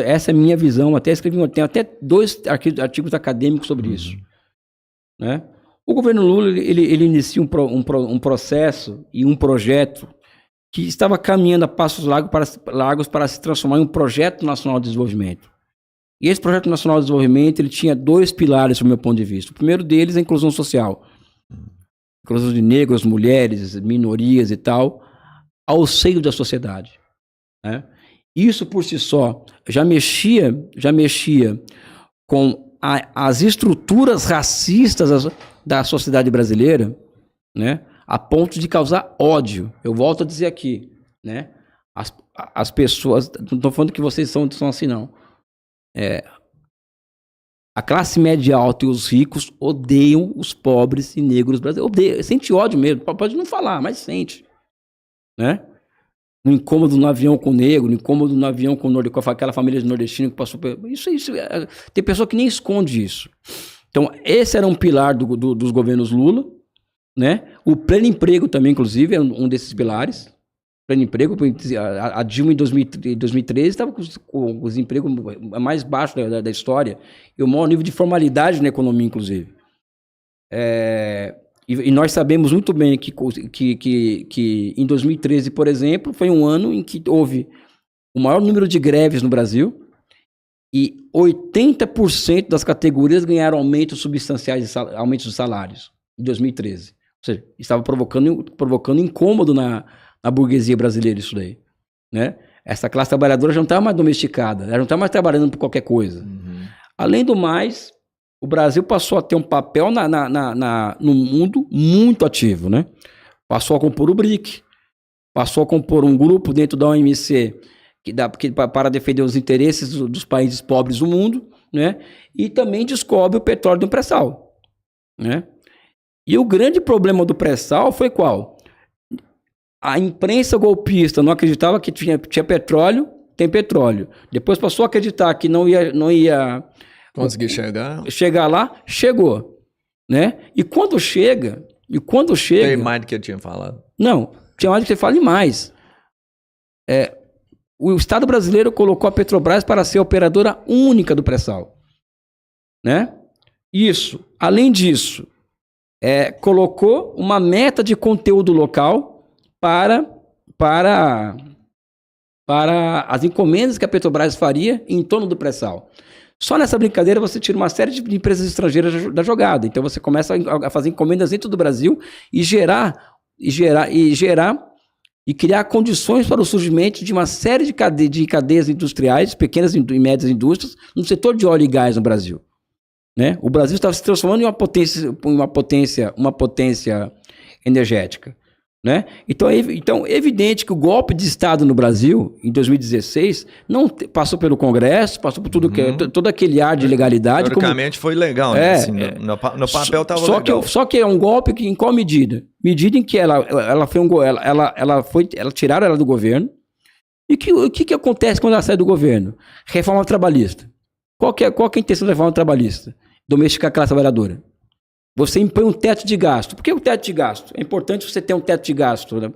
Essa é a minha visão. Até escrevi, tem até 2 artigos acadêmicos sobre isso. Né? O governo Lula, ele inicia um processo e um projeto que estava caminhando a passos largos para se transformar em um projeto nacional de desenvolvimento. E esse projeto nacional de desenvolvimento, ele tinha 2 pilares, do meu ponto de vista. O primeiro deles é a inclusão social. Inclusão de negros, mulheres, minorias e tal, ao seio da sociedade. Né? Isso, por si só, já mexia com as estruturas racistas da sociedade brasileira, né? A ponto de causar ódio. Eu volto a dizer aqui, né? As pessoas, não estou falando que vocês são assim, não. A classe média alta e os ricos odeiam os pobres e negros brasileiros. Sente ódio mesmo. Pode não falar, mas sente. Né? No incômodo no avião com o negro, no incômodo no avião com aquela família de nordestino que passou por... Isso, tem pessoa que nem esconde isso. Então, esse era um pilar dos governos Lula, né? O pleno emprego também, inclusive, é um desses pilares. Pleno emprego, a Dilma em 2013 estava com os empregos mais baixos da história e o maior nível de formalidade na economia, inclusive. E nós sabemos muito bem que em 2013, por exemplo, foi um ano em que houve o maior número de greves no Brasil e 80% das categorias ganharam aumentos substanciais, aumentos de salários, em 2013. Ou seja, estava provocando incômodo na burguesia brasileira isso daí. Né? Essa classe trabalhadora já não estava mais domesticada, ela não estava mais trabalhando por qualquer coisa. Além do mais, o Brasil passou a ter um papel no mundo muito ativo, né? Passou a compor o BRIC, passou a compor um grupo dentro da OMC para defender os interesses dos países pobres do mundo, né? E também descobre o petróleo do pré-sal, né? E o grande problema do pré-sal foi qual? A imprensa golpista não acreditava que tinha petróleo, tem petróleo. Depois passou a acreditar que não ia conseguir chegar lá, chegou, né? E quando chega... Tem mais do que eu tinha falado. Não, tinha mais do que você fala e mais. O Estado brasileiro colocou a Petrobras para ser a operadora única do pré-sal, né? Isso. Além disso, colocou uma meta de conteúdo local para as encomendas que a Petrobras faria em torno do pré-sal. Só nessa brincadeira você tira uma série de empresas estrangeiras da jogada. Então você começa a fazer encomendas dentro do Brasil e criar condições para o surgimento de uma série de cadeias industriais, pequenas e médias indústrias, no setor de óleo e gás no Brasil. Né? O Brasil estava se transformando em uma potência energética. Né? Então é evidente que o golpe de Estado no Brasil, em 2016, não passou pelo Congresso, passou por todo aquele ar de legalidade. Teoricamente foi legal, né? Assim, no papel estava legal. Só que é um golpe em qual medida? Medida em que ela tiraram ela do governo. E o que acontece quando ela sai do governo? Reforma trabalhista. Qual que é a intenção da reforma trabalhista? Domesticar a classe trabalhadora. Você impõe um teto de gasto. Por que o teto de gasto? É importante você ter um teto de gasto. Né?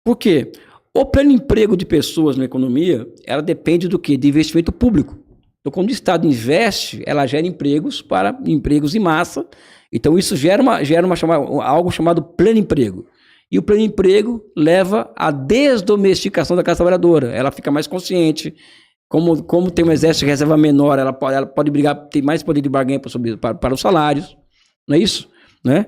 Por quê? O pleno emprego de pessoas na economia, ela depende do quê? De investimento público. Então, quando o Estado investe, ela gera empregos em massa. Então, isso gera algo chamado pleno emprego. E o pleno emprego leva à desdomesticação da classe trabalhadora. Ela fica mais consciente. Como tem um exército de reserva menor, ela pode brigar, tem mais poder de barganha para os salários, não é isso? Né?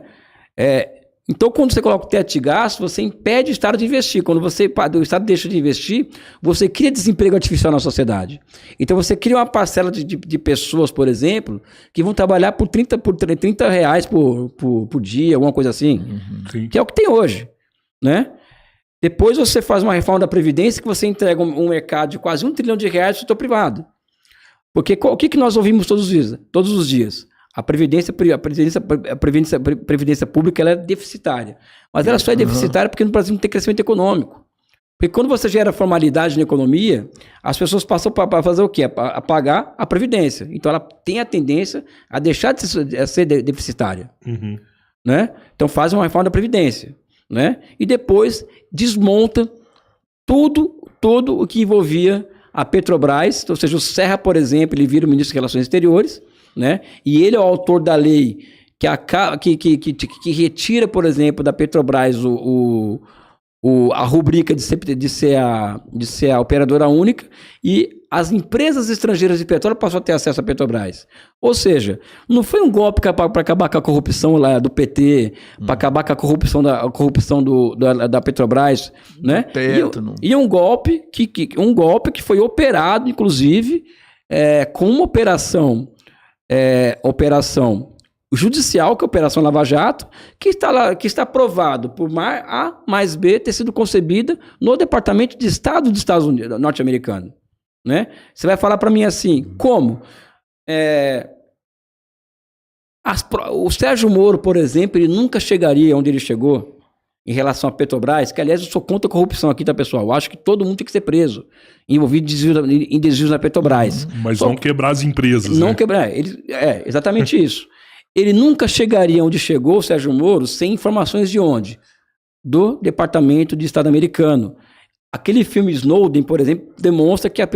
Então, quando você coloca o teto de gasto, você impede o Estado de investir. Quando o Estado deixa de investir, você cria desemprego artificial na sociedade. Então, você cria uma parcela de pessoas, por exemplo, que vão trabalhar por R$30 por dia, alguma coisa assim, que é o que tem hoje, né? Depois você faz uma reforma da Previdência que você entrega um mercado de quase R$1 trilhão no setor privado. Porque o que nós ouvimos todos os dias? A Previdência Pública ela é deficitária. Mas ela só é deficitária porque no Brasil não tem crescimento econômico. Porque quando você gera formalidade na economia, as pessoas passam para fazer o quê? A pagar a Previdência. Então ela tem a tendência a deixar de ser deficitária. Né? Então faz uma reforma da Previdência. Né? E depois desmonta tudo o que envolvia a Petrobras, ou seja, o Serra, por exemplo, ele vira o ministro de Relações Exteriores, né? E ele é o autor da lei que retira, por exemplo, da Petrobras a rubrica de ser a operadora única, e as empresas estrangeiras de petróleo passam a ter acesso à Petrobras. Ou seja, não foi um golpe para acabar com a corrupção lá do PT, para acabar com a corrupção da Petrobras, né? E um golpe que foi operado, inclusive, com uma operação judicial, que é a Operação Lava Jato, que está provado por A mais B ter sido concebida no Departamento de Estado dos Estados Unidos, norte-americano. Né? Você vai falar para mim assim, como? O Sérgio Moro, por exemplo, ele nunca chegaria onde ele chegou em relação à Petrobras, que, aliás, eu sou contra a corrupção aqui, tá, pessoal? Eu acho que todo mundo tem que ser preso, envolvido em desvios na Petrobras. Mas não quebrar as empresas, não, né? Quebrar, exatamente isso. Ele nunca chegaria onde chegou, o Sérgio Moro, sem informações de onde? Do Departamento de Estado americano. Aquele filme Snowden, por exemplo, demonstra que a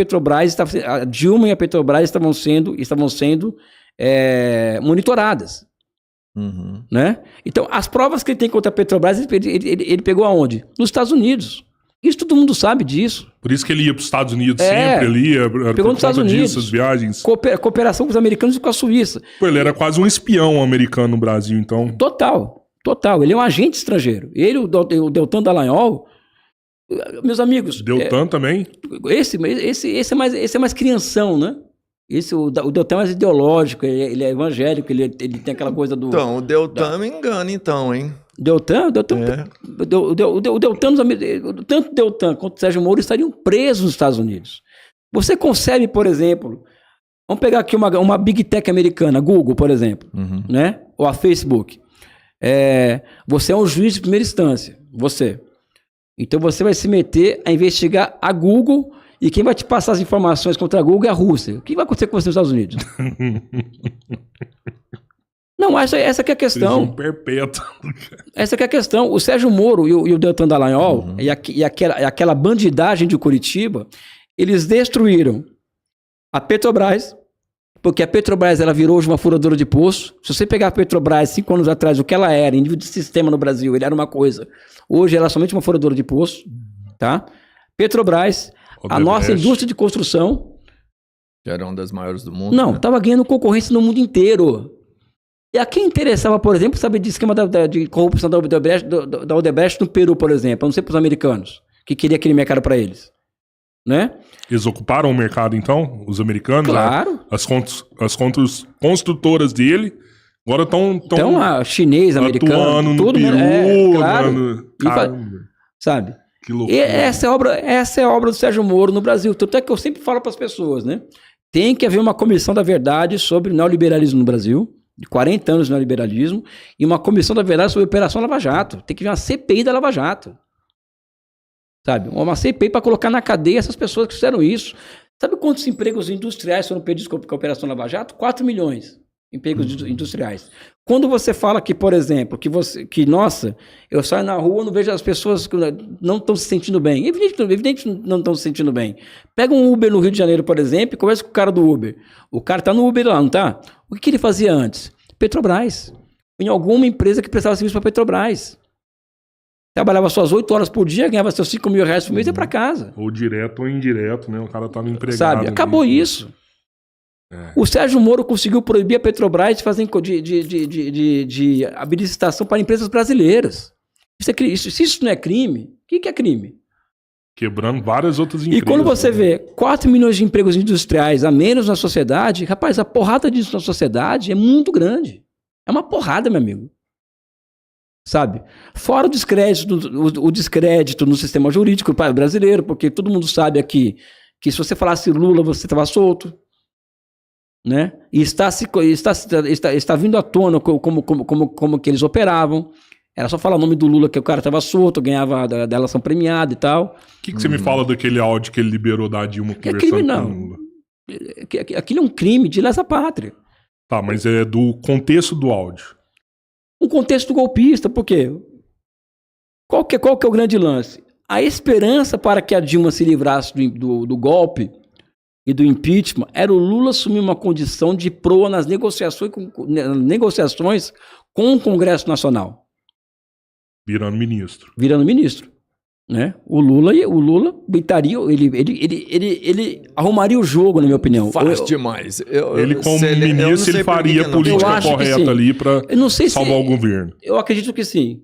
Dilma e a Petrobras estavam sendo monitoradas. Uhum. Né? Então, as provas que ele tem contra a Petrobras, ele pegou aonde? Nos Estados Unidos. Isso todo mundo sabe disso. Por isso que ele ia para os Estados Unidos sempre, ele ia pegou nos Estados Unidos, as viagens. Cooperação com os americanos e com a Suíça. Pô, ele era quase um espião americano no Brasil, então. Total. Ele é um agente estrangeiro. Ele, o Deltan Dallagnol, meus amigos... Deltan também? Esse é mais crianção, né? O Deltan é mais ideológico, ele é evangélico, ele tem aquela coisa do... Então, o Deltan me engana então, hein? Deltan, tanto o Deltan quanto o Sérgio Moro estariam presos nos Estados Unidos. Você concebe, por exemplo, vamos pegar aqui uma Big Tech americana, Google, por exemplo, né? Ou a Facebook. Você é um juiz de primeira instância, você. Então você vai se meter a investigar a Google, e quem vai te passar as informações contra a Google é a Rússia. O que vai acontecer com você nos Estados Unidos? Não, essa que é a questão. Perpétua. Essa que é a questão. O Sérgio Moro e o Deltan Dallagnol e aquela bandidagem de Curitiba, eles destruíram a Petrobras, porque a Petrobras ela virou hoje uma furadora de poço. Se você pegar a Petrobras 5 anos atrás, o que ela era, em nível de sistema no Brasil, ele era uma coisa. Hoje ela é somente uma furadora de poço. Tá? Petrobras, a nossa indústria de construção... Que era uma das maiores do mundo. Não, estava ganhando concorrência no mundo inteiro. E a quem interessava, por exemplo, saber de esquema de corrupção da Odebrecht no Peru, por exemplo. Eu não sei para os americanos, que queria aquele mercado para eles. Né? Eles ocuparam o mercado, então? Os americanos? Claro. As construtoras dele agora estão a chinês, americano, atuando no tudo, Peru. Claro. Sabe? Que loucura. E essa é a obra do Sérgio Moro no Brasil. Tanto é que eu sempre falo para as pessoas, né? Tem que haver uma comissão da verdade sobre neoliberalismo no Brasil, de 40 anos de neoliberalismo, e uma comissão da verdade sobre a Operação Lava Jato. Tem que vir uma CPI da Lava Jato. Sabe? Uma CPI para colocar na cadeia essas pessoas que fizeram isso. Sabe quantos empregos industriais foram perdidos com a Operação Lava Jato? 4 milhões de empregos industriais. Quando você fala que, por exemplo, nossa, eu saio na rua e não vejo as pessoas que não estão se sentindo bem. Evidente que não estão se sentindo bem. Pega um Uber no Rio de Janeiro, por exemplo, e conversa com o cara do Uber. O cara está no Uber lá, não está? O que ele fazia antes? Petrobras. Em alguma empresa que prestava serviço para a Petrobras. Trabalhava suas 8 horas por dia, ganhava seus 5 mil reais por mês e ia para casa. Ou direto ou indireto, né? O cara tá no empregado. Sabe? Acabou isso. O Sérgio Moro conseguiu proibir a Petrobras de fazer de habilitação para empresas brasileiras. Se isso não é crime, o que é crime? Quebrando várias outras empresas. E quando você vê 4 milhões de empregos industriais a menos na sociedade, rapaz, a porrada disso na sociedade é muito grande. É uma porrada, meu amigo. Sabe? Fora o descrédito no sistema jurídico brasileiro, porque todo mundo sabe aqui que se você falasse Lula, você estava solto. Né? E está vindo à tona como que eles operavam. Era só falar o nome do Lula que o cara estava solto, ganhava da relação premiada e tal. O que você me fala daquele áudio que ele liberou da Dilma conversando com o Lula? Aquilo é um crime de lesa pátria. Tá, mas é do contexto do áudio. Um contexto golpista, por quê? Qual que é o grande lance? A esperança para que a Dilma se livrasse do golpe e do impeachment era o Lula assumir uma condição de proa nas negociações com o Congresso Nacional. Virando ministro. Né? O Lula deitaria, ele arrumaria o jogo, na minha opinião. Demais. Ele, como ministro, ele faria a política correta ali para salvar o governo. Eu acredito que sim.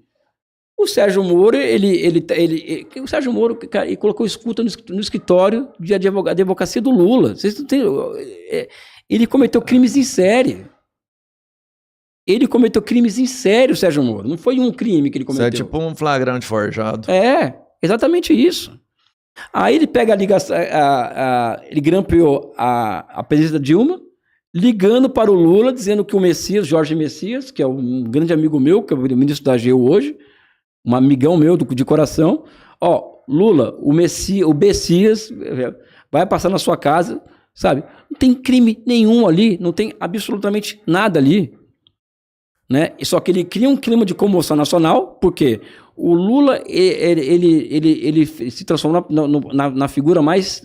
O Sérgio Moro, o Sérgio Moro cara, ele colocou escuta no escritório de advocacia do Lula. Vocês não têm, ele cometeu crimes em série. O Sérgio Moro. Não foi um crime que ele cometeu. Isso é tipo um flagrante forjado. Exatamente isso. Aí ele pega a ligação, ele grampeou a presidenta Dilma, ligando para o Lula, dizendo que o Messias, Jorge Messias, que é um grande amigo meu, que é o ministro da AGU hoje, um amigão meu de coração, Lula, o Messias vai passar na sua casa, sabe? Não tem crime nenhum ali, não tem absolutamente nada ali. Né? Só que ele cria um clima de comoção nacional, porque o Lula ele se transforma na figura mais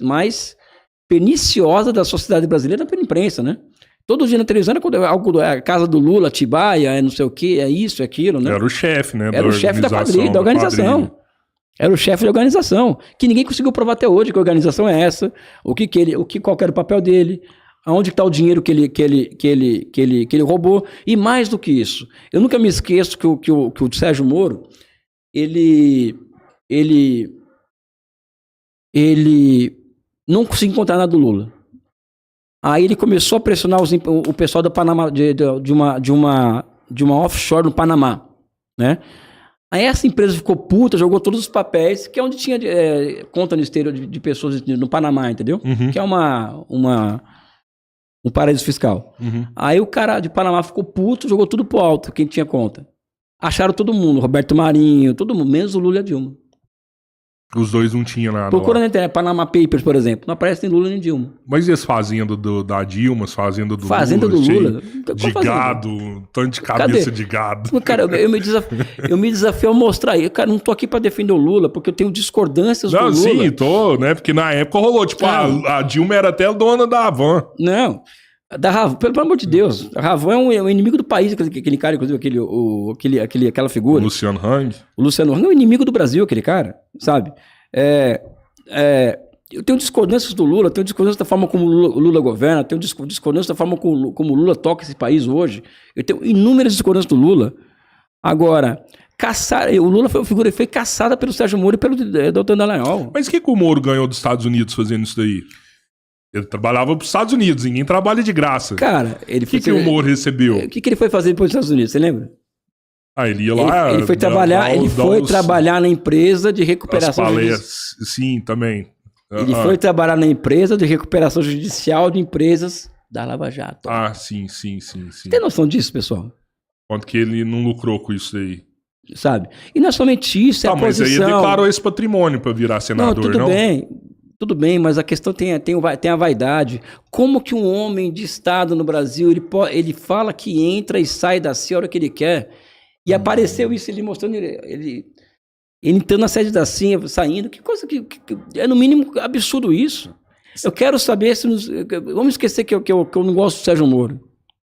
perniciosa da sociedade brasileira pela imprensa, né? Todo dia na televisão a casa do Lula, Atibaia, não sei o que, é isso, é aquilo, né? Era o chefe, né? Era o chefe da organização. Era o chefe da organização, que ninguém conseguiu provar até hoje que a organização é essa, qual era o papel dele, aonde está o dinheiro que ele roubou, e mais do que isso. Eu nunca me esqueço que o Sérgio Moro, ele não conseguiu encontrar nada do Lula. Aí ele começou a pressionar o pessoal do Panamá, de uma offshore no Panamá, né? Aí essa empresa ficou puta, jogou todos os papéis, que é onde tinha conta no exterior de pessoas no Panamá, entendeu? Uhum. Que é um paraíso fiscal. Uhum. Aí o cara de Panamá ficou puto, jogou tudo pro alto, quem tinha conta. Acharam todo mundo, Roberto Marinho, todo mundo, menos o Lula e a Dilma. Os dois não tinham nada. Procura na internet, Panama Papers, por exemplo. Não aparece nem Lula nem Dilma. Mas e as fazendas da Dilma, as fazendas do Fazenda Lula? Do Lula? De gado, tanto de cabeça de gado. Cara, eu me desafio a mostrar aí. Cara, não tô aqui pra defender o Lula, porque eu tenho discordâncias do Lula. Não, sim, tô, né? Porque na época rolou, tipo, a Dilma era até dona da Havan. Não. Pelo amor de Deus, a Ravan é um inimigo do país, aquele cara, inclusive, aquela figura. O Luciano Hang. O Luciano Hang é um inimigo do Brasil, aquele cara, sabe? Eu tenho discordâncias do Lula, tenho discordâncias da forma como o Lula governa, tenho discordâncias da forma como o Lula toca esse país hoje. Eu tenho inúmeras discordâncias do Lula. Agora, o Lula foi caçada pelo Sérgio Moro e pelo Dr. Dallagnol. Mas o que o Moro ganhou dos Estados Unidos fazendo isso daí? Ele trabalhava para os Estados Unidos, ninguém trabalha de graça. Cara, o que o Moro recebeu? O que ele foi fazer depois dos Estados Unidos, você lembra? Ele ia lá... Ele foi trabalhar na empresa de recuperação judicial. Sim, também. Ele foi trabalhar na empresa de recuperação judicial de empresas da Lava Jato. Sim. Tem noção disso, pessoal? Quanto que ele não lucrou com isso aí? Sabe? E não é somente isso, é a posição... Mas aí ele declarou esse patrimônio para virar senador, não? Tudo bem, mas a questão tem a vaidade. Como que um homem de Estado no Brasil, ele fala que entra e sai da CIA a hora que ele quer, e apareceu isso, ele mostrando, ele entrando na sede da CIA, saindo, que coisa que é no mínimo absurdo isso. Eu quero saber vamos esquecer que eu não gosto do Sérgio Moro,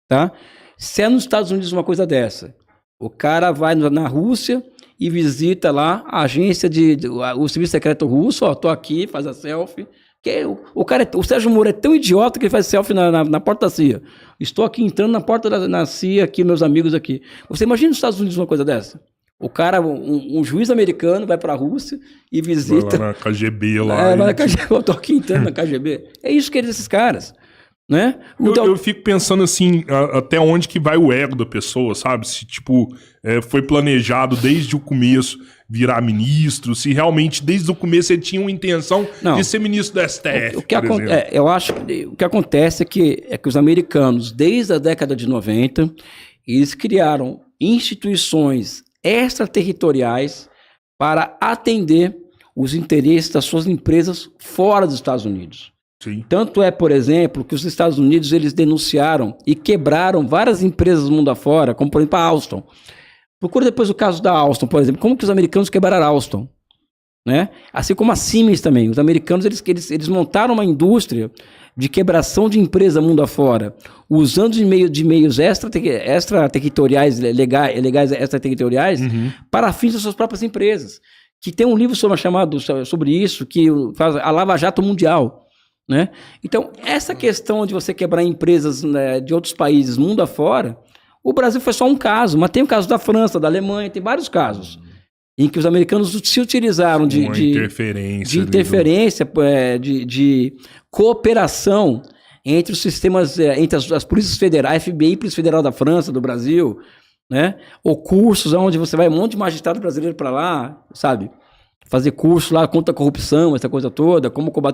tá? Se é nos Estados Unidos uma coisa dessa, o cara vai na Rússia e visita lá a agência o serviço secreto russo, tô aqui, faz a selfie. O Sérgio Moro é tão idiota que ele faz selfie na porta da CIA. Estou aqui entrando na porta da CIA, aqui, meus amigos aqui. Você imagina nos Estados Unidos uma coisa dessa? O cara, um juiz americano, vai para a Rússia e visita... Vai lá na KGB lá. Vai na KGB, eu tô aqui entrando na KGB. É isso que esses caras... Né? Então, eu fico pensando assim, até onde que vai o ego da pessoa, sabe? Se foi planejado desde o começo virar ministro, se realmente desde o começo ele tinha uma intenção de ser ministro do STF, eu acho que o que acontece é que os americanos, desde a década de 90, eles criaram instituições extraterritoriais para atender os interesses das suas empresas fora dos Estados Unidos. Sim. Tanto é, por exemplo, que os Estados Unidos eles denunciaram e quebraram várias empresas do mundo afora, como por exemplo a Alstom. Procura depois o caso da Alstom, por exemplo. Como que os americanos quebraram a Alstom? Né? Assim como a Siemens também. Os americanos eles montaram uma indústria de quebração de empresa mundo afora, usando de meios extraterritoriais, legais extraterritoriais, para fins das suas próprias empresas. Que tem um livro chamado sobre isso, que faz a Lava Jato Mundial. Né? Então, essa questão de você quebrar empresas, né, de outros países, mundo afora, o Brasil foi só um caso, mas tem o caso da França, da Alemanha, tem vários casos em que os americanos se utilizaram de interferência, de cooperação entre os sistemas, entre as polícias federais, FBI, Polícia Federal da França, do Brasil, né? Ou cursos onde você vai um monte de magistrado brasileiro para lá, sabe? Fazer curso lá contra a corrupção, essa coisa toda, como combater